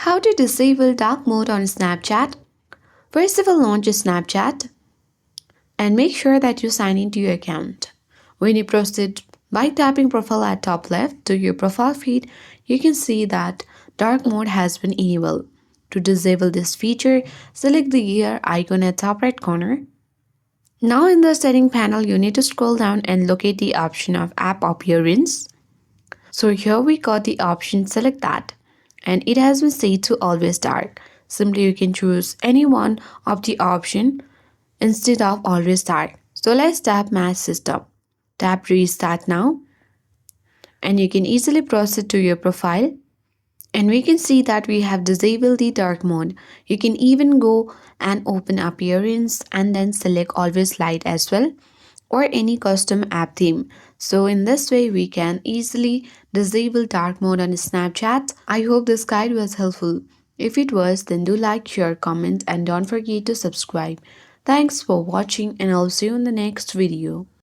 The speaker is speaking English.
How to disable dark mode on Snapchat? First of all, launch Snapchat and make sure that you sign into your account. When you proceed by tapping profile at top left to your profile feed, you can see that dark mode has been enabled. To disable this feature, select the gear icon at top right corner. Now in the setting panel, you need to scroll down and locate the option of app appearance. So here we got the option, select that, and it has been set to always dark. Simply you can choose any one of the option instead of always dark. So let's tap match system. Tap restart now and you can easily proceed to your profile. And we can see that we have disabled the dark mode. You can even go and open appearance and then select always light as well or any custom app theme. So in this way we can easily disable dark mode on Snapchat. I hope this guide was helpful. If it was, then do like, share, comment and don't forget to subscribe. Thanks for watching and I'll see you in the next video.